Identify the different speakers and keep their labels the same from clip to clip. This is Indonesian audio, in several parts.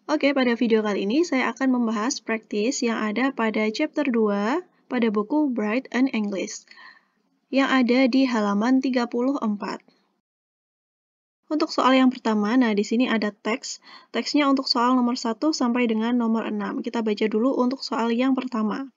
Speaker 1: Oke, pada video kali ini saya akan membahas praktis yang ada pada chapter 2 pada buku Bright and English yang ada di halaman 34. Untuk soal yang pertama, nah di sini ada teks. Teksnya untuk soal nomor 1 sampai dengan nomor 6. Kita baca dulu untuk soal yang pertama.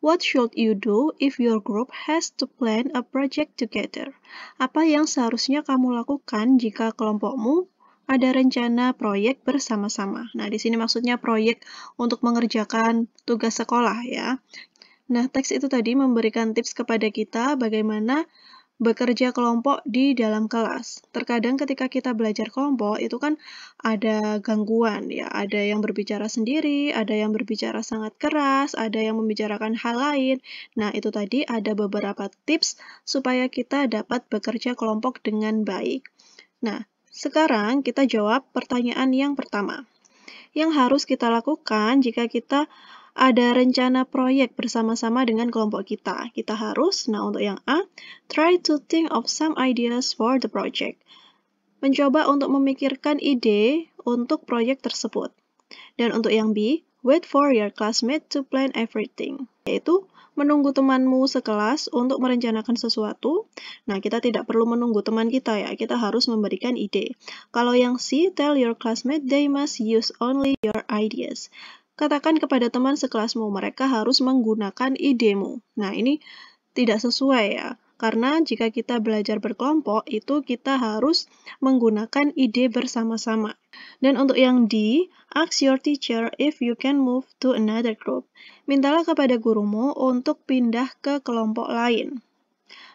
Speaker 1: What should you do if your group has to plan a project together? Apa yang seharusnya kamu lakukan jika kelompokmu ada rencana proyek bersama-sama? Nah, di sini maksudnya proyek untuk mengerjakan tugas sekolah ya. Nah, teks itu tadi memberikan tips kepada kita bagaimana bekerja kelompok di dalam kelas. Terkadang ketika kita belajar kelompok, itu kan ada gangguan ya, ada yang berbicara sendiri, ada yang berbicara sangat keras, ada yang membicarakan hal lain. Nah, itu tadi ada beberapa tips supaya kita dapat bekerja kelompok dengan baik. Nah, sekarang kita jawab pertanyaan yang pertama. Yang harus kita lakukan jika kita ada rencana proyek bersama-sama dengan kelompok kita. Kita harus, untuk yang A, try to think of some ideas for the project. Mencoba untuk memikirkan ide untuk proyek tersebut. Dan untuk yang B, wait for your classmate to plan everything. Yaitu, menunggu temanmu sekelas untuk merencanakan sesuatu. Nah, kita tidak perlu menunggu teman kita ya, kita harus memberikan ide. Kalau yang C, tell your classmate they must use only your ideas. Katakan kepada teman sekelasmu, mereka harus menggunakan idemu. Nah, ini tidak sesuai ya, karena jika kita belajar berkelompok, itu kita harus menggunakan ide bersama-sama. Dan untuk yang D, ask your teacher if you can move to another group. Mintalah kepada gurumu untuk pindah ke kelompok lain.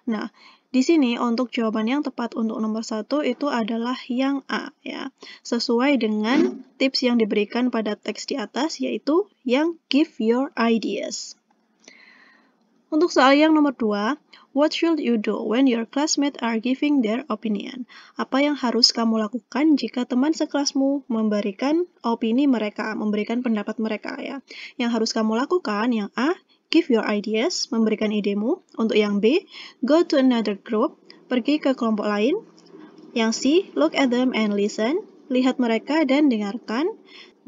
Speaker 1: Nah, di sini untuk jawaban yang tepat untuk nomor 1 itu adalah yang A ya. Sesuai dengan tips yang diberikan pada teks di atas, yaitu yang give your ideas. Untuk soal yang nomor 2, what should you do when your classmates are giving their opinion? Apa yang harus kamu lakukan jika teman sekelasmu memberikan opini mereka, memberikan pendapat mereka ya. Yang harus kamu lakukan, yang A, give your ideas, memberikan idemu. Untuk yang B, go to another group, pergi ke kelompok lain. Yang C, look at them and listen, lihat mereka dan dengarkan.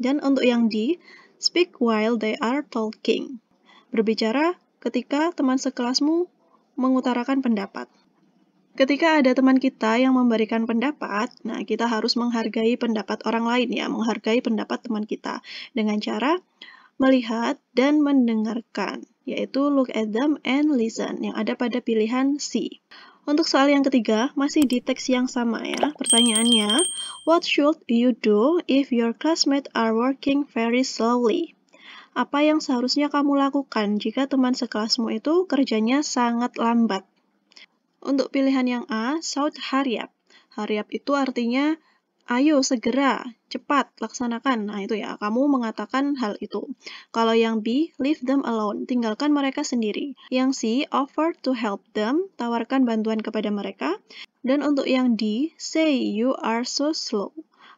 Speaker 1: Dan untuk yang D, speak while they are talking, berbicara ketika teman sekelasmu mengutarakan pendapat. Ketika ada teman kita yang memberikan pendapat, nah kita harus menghargai pendapat orang lain ya, menghargai pendapat teman kita dengan cara melihat dan mendengarkan, yaitu look at them and listen, yang ada pada pilihan C. Untuk soal yang ketiga, masih di teks yang sama ya. Pertanyaannya, what should you do if your classmates are working very slowly? Apa yang seharusnya kamu lakukan jika teman sekelasmu itu kerjanya sangat lambat? Untuk pilihan yang A, shout hurry up. Hurry up itu artinya ayo, segera, cepat, laksanakan. Nah, itu ya, kamu mengatakan hal itu. Kalau yang B, leave them alone, tinggalkan mereka sendiri. Yang C, offer to help them, tawarkan bantuan kepada mereka. Dan untuk yang D, say you are so slow.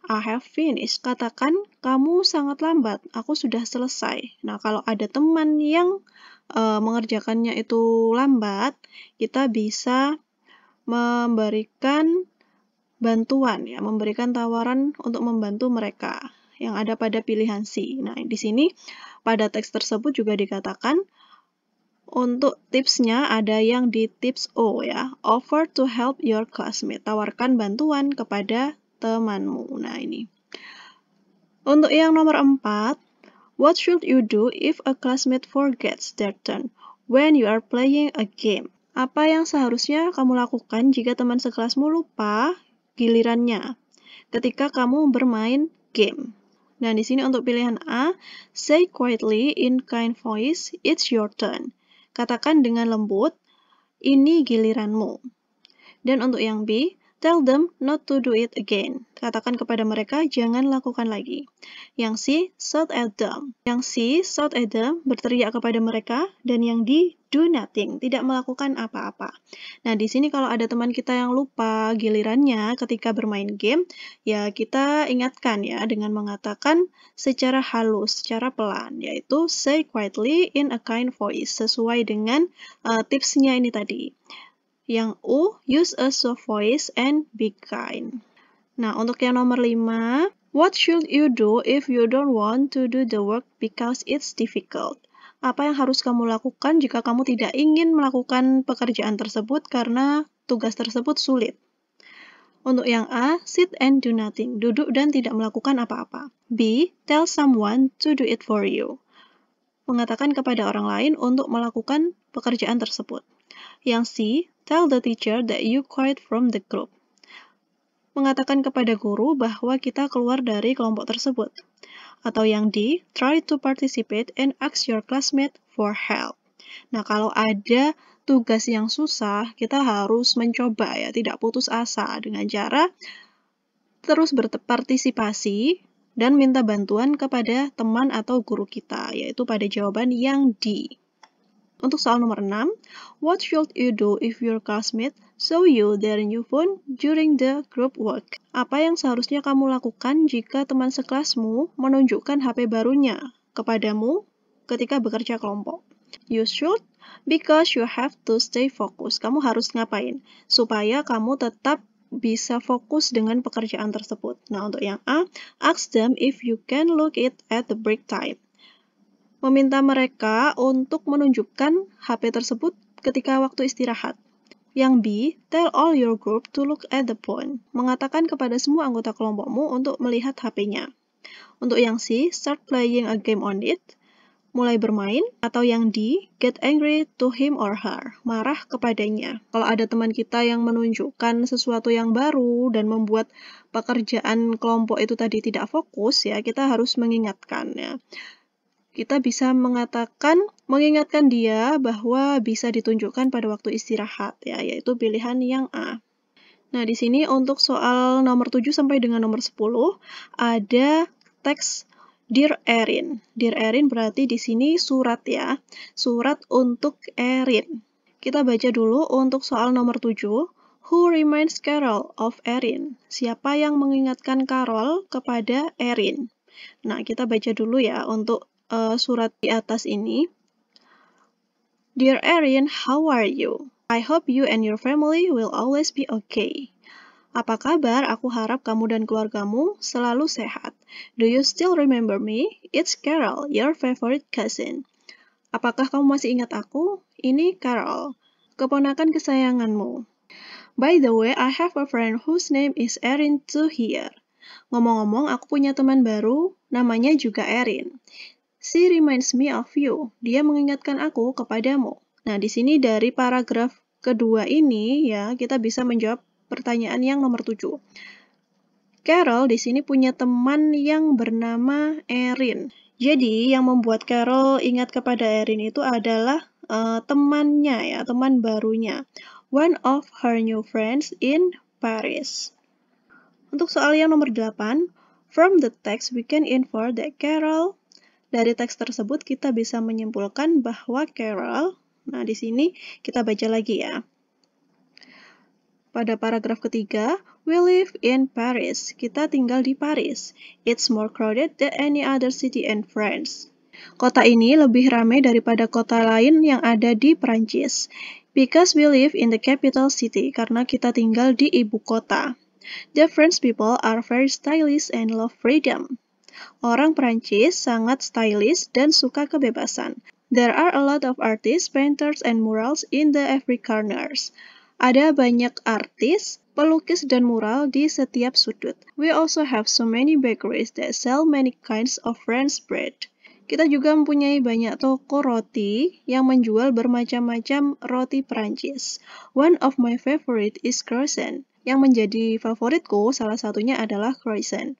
Speaker 1: I have finished. Katakan, kamu sangat lambat, aku sudah selesai. Nah, kalau ada teman yang mengerjakannya itu lambat, kita bisa memberikan bantuan ya, memberikan tawaran untuk membantu mereka yang ada pada pilihan C. Nah, di sini pada teks tersebut juga dikatakan untuk tipsnya ada yang di tips O ya, offer to help your classmate, tawarkan bantuan kepada temanmu. Nah, ini. Untuk yang nomor 4, what should you do if a classmate forgets their turn when you are playing a game? Apa yang seharusnya kamu lakukan jika teman sekelasmu lupa gilirannya ketika kamu bermain game? Nah, di sini untuk pilihan A, say quietly in kind voice, it's your turn. Katakan dengan lembut, ini giliranmu. Dan untuk yang B, tell them not to do it again. Katakan kepada mereka, jangan lakukan lagi. Yang C, shout at them. Yang C, shout at them, berteriak kepada mereka. Dan yang D, do nothing, tidak melakukan apa-apa. Nah, di sini kalau ada teman kita yang lupa gilirannya ketika bermain game, ya kita ingatkan ya dengan mengatakan secara halus, secara pelan, yaitu say quietly in a kind voice, sesuai dengan tipsnya ini tadi. Yang U, use a soft voice and be kind. Nah, untuk yang nomor 5, What should you do if you don't want to do the work because it's difficult? Apa yang harus kamu lakukan jika kamu tidak ingin melakukan pekerjaan tersebut karena tugas tersebut sulit? Untuk yang A, sit and do nothing, duduk dan tidak melakukan apa-apa. B, tell someone to do it for you, mengatakan kepada orang lain untuk melakukan pekerjaan tersebut. Yang C, tell the teacher that you quit from the group, mengatakan kepada guru bahwa kita keluar dari kelompok tersebut. Atau yang D, try to participate and ask your classmate for help. Nah, kalau ada tugas yang susah, kita harus mencoba ya, tidak putus asa dengan cara terus berpartisipasi dan minta bantuan kepada teman atau guru kita, yaitu pada jawaban yang D. Untuk soal nomor 6, what should you do if your classmate show you their new phone during the group work? Apa yang seharusnya kamu lakukan jika teman sekelasmu menunjukkan HP barunya kepadamu ketika bekerja kelompok? You should, because you have to stay focused. Kamu harus ngapain? Supaya kamu tetap bisa fokus dengan pekerjaan tersebut. Nah, untuk yang A, ask them if you can look it at the break time. Meminta mereka untuk menunjukkan HP tersebut ketika waktu istirahat. Yang B, tell all your group to look at the phone. Mengatakan kepada semua anggota kelompokmu untuk melihat HP-nya. Untuk yang C, start playing a game on it. Mulai bermain. Atau yang D, get angry to him or her. Marah kepadanya. Kalau ada teman kita yang menunjukkan sesuatu yang baru dan membuat pekerjaan kelompok itu tadi tidak fokus, ya kita harus mengingatkan ya. Kita bisa mengingatkan dia bahwa bisa ditunjukkan pada waktu istirahat ya, yaitu pilihan yang A. Nah, di sini untuk soal nomor 7 sampai dengan nomor 10 ada teks Dear Erin. Dear Erin berarti di sini surat ya. Surat untuk Erin. Kita baca dulu untuk soal nomor 7. Who reminds Carol of Erin? Siapa yang mengingatkan Carol kepada Erin? Nah, kita baca dulu ya untuk surat di atas ini. Dear Erin, how are you? I hope you and your family will always be okay. Apa kabar? Aku harap kamu dan keluargamu selalu sehat. Do you still remember me? It's Carol, your favorite cousin. Apakah kamu masih ingat aku? Ini Carol, keponakan kesayanganmu. By the way, I have a friend whose name is Erin too here. Ngomong-ngomong, aku punya teman baru, namanya juga Erin. She reminds me of you. Dia mengingatkan aku kepadamu. Nah, di sini dari paragraf kedua ini ya, kita bisa menjawab pertanyaan yang nomor 7. Carol di sini punya teman yang bernama Erin. Jadi, yang membuat Carol ingat kepada Erin itu adalah temannya ya, teman barunya. One of her new friends in Paris. Untuk soal yang nomor 8, from the text we can infer that Carol. Dari teks tersebut kita bisa menyimpulkan bahwa Carol, nah di sini kita baca lagi ya. Pada paragraf ketiga, we live in Paris. Kita tinggal di Paris. It's more crowded than any other city in France. Kota ini lebih ramai daripada kota lain yang ada di Prancis. Because we live in the capital city, karena kita tinggal di ibu kota. The French people are very stylish and love freedom. Orang Prancis sangat stylish dan suka kebebasan. There are a lot of artists, painters, and murals in the every corners. Ada banyak artis, pelukis, dan mural di setiap sudut. We also have so many bakeries that sell many kinds of French bread. Kita juga mempunyai banyak toko roti yang menjual bermacam-macam roti Prancis. One of my favorite is croissant. Yang menjadi favoritku salah satunya adalah croissant.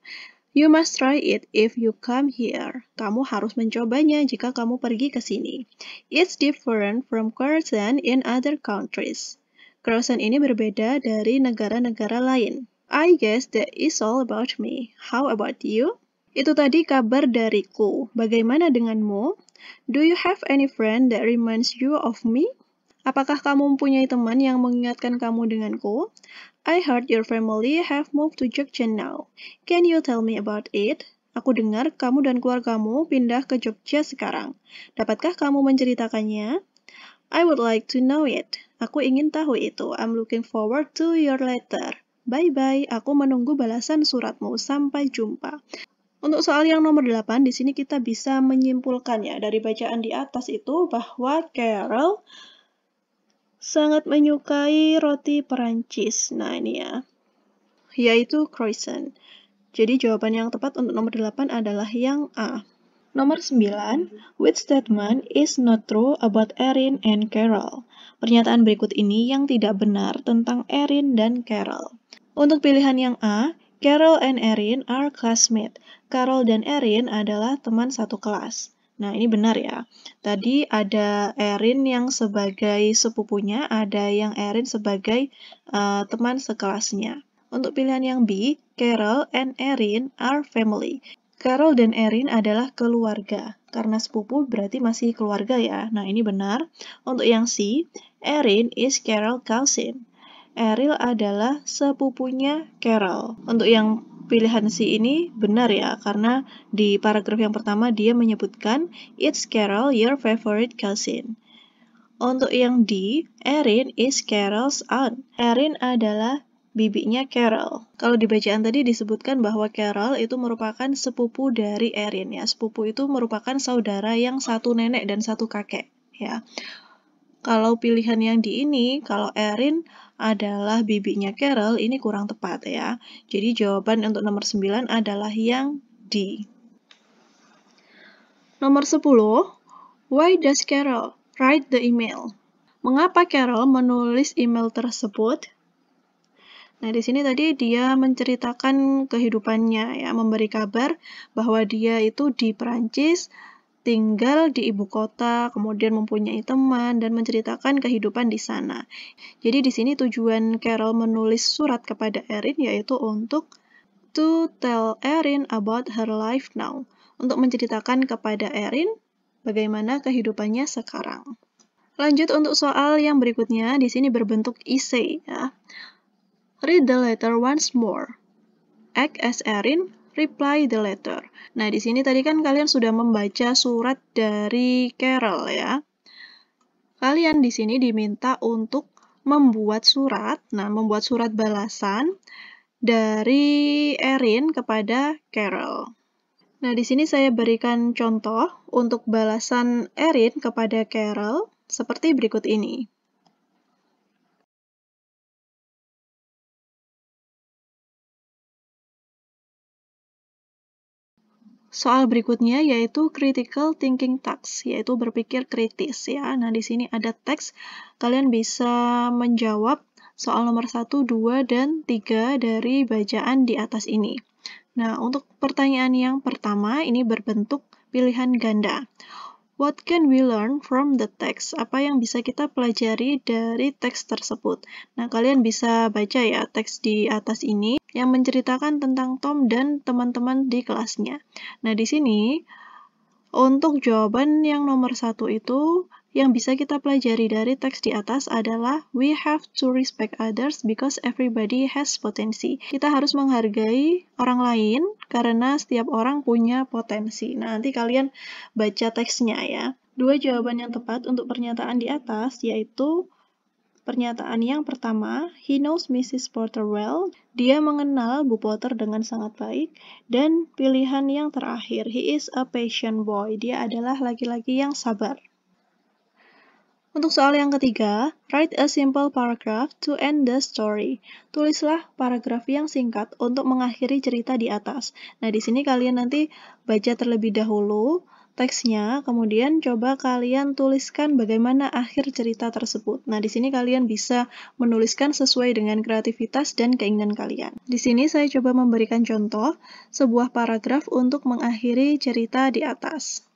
Speaker 1: You must try it if you come here. Kamu harus mencobanya jika kamu pergi ke sini. It's different from croissant in other countries. Croissant ini berbeda dari negara-negara lain. I guess that is all about me. How about you? Itu tadi kabar dariku. Bagaimana denganmu? Do you have any friend that reminds you of me? Apakah kamu mempunyai teman yang mengingatkan kamu denganku? I heard your family have moved to Jogja now. Can you tell me about it? Aku dengar kamu dan keluargamu pindah ke Jogja sekarang. Dapatkah kamu menceritakannya? I would like to know it. Aku ingin tahu itu. I'm looking forward to your letter. Bye-bye, aku menunggu balasan suratmu. Sampai jumpa. Untuk soal yang nomor 8, di sini kita bisa menyimpulkan ya dari bacaan di atas itu bahwa Carol sangat menyukai roti Perancis. Nah, ini ya, yaitu croissant. Jadi jawaban yang tepat untuk nomor 8 adalah yang A. Nomor 9, which statement is not true about Erin and Carol? Pernyataan berikut ini yang tidak benar tentang Erin dan Carol. Untuk pilihan yang A, Carol and Erin are classmates. Carol dan Erin adalah teman satu kelas. Nah, ini benar ya. Tadi ada Erin yang sebagai sepupunya, ada yang Erin sebagai teman sekelasnya. Untuk pilihan yang B, Carol and Erin are family. Carol dan Erin adalah keluarga. Karena sepupu berarti masih keluarga ya. Nah, ini benar. Untuk yang C, Erin is Carol's cousin. Erin adalah sepupunya Carol. Untuk yang pilihan C ini benar ya, karena di paragraf yang pertama dia menyebutkan it's Carol, your favorite cousin. Untuk yang D, Erin is Carol's aunt. Erin adalah bibinya Carol. Kalau di bacaan tadi disebutkan bahwa Carol itu merupakan sepupu dari Erin ya. Sepupu itu merupakan saudara yang satu nenek dan satu kakek ya. Kalau pilihan yang di ini, kalau Erin adalah bibinya Carol, ini kurang tepat ya. Jadi jawaban untuk nomor 9 adalah yang D. Nomor 10, why does Carol write the email? Mengapa Carol menulis email tersebut? Nah, di sini tadi dia menceritakan kehidupannya ya, memberi kabar bahwa dia itu di Perancis, tinggal di ibu kota, kemudian mempunyai teman dan menceritakan kehidupan di sana. Jadi di sini tujuan Carol menulis surat kepada Erin yaitu untuk to tell Erin about her life now, untuk menceritakan kepada Erin bagaimana kehidupannya sekarang. Lanjut untuk soal yang berikutnya, di sini berbentuk essay ya. Read the letter once more. Act as Erin, reply the letter. Nah, di sini tadi kan kalian sudah membaca surat dari Carol ya. Kalian di sini diminta untuk membuat surat, membuat surat balasan dari Erin kepada Carol. Nah, di sini saya berikan contoh untuk balasan Erin kepada Carol seperti berikut ini. Soal berikutnya yaitu critical thinking task, yaitu berpikir kritis ya. Nah, di sini ada teks, kalian bisa menjawab soal nomor 1, 2, dan 3 dari bacaan di atas ini. Nah, untuk pertanyaan yang pertama ini berbentuk pilihan ganda. What can we learn from the text? Apa yang bisa kita pelajari dari teks tersebut? Nah, kalian bisa baca ya teks di atas ini yang menceritakan tentang Tom dan teman-teman di kelasnya. Nah, di sini untuk jawaban yang nomor 1 itu yang bisa kita pelajari dari teks di atas adalah we have to respect others because everybody has potensi. Kita harus menghargai orang lain karena setiap orang punya potensi. Nah, nanti kalian baca teksnya ya. Dua jawaban yang tepat untuk pernyataan di atas yaitu pernyataan yang pertama, he knows Mrs. Porter well. Dia mengenal Bu Potter dengan sangat baik. Dan pilihan yang terakhir, he is a patient boy. Dia adalah laki-laki yang sabar. Untuk soal yang ketiga, write a simple paragraph to end the story. Tulislah paragraf yang singkat untuk mengakhiri cerita di atas. Nah, di sini kalian nanti baca terlebih dahulu teksnya, kemudian coba kalian tuliskan bagaimana akhir cerita tersebut. Nah, di sini kalian bisa menuliskan sesuai dengan kreativitas dan keinginan kalian. Di sini saya coba memberikan contoh sebuah paragraf untuk mengakhiri cerita di atas.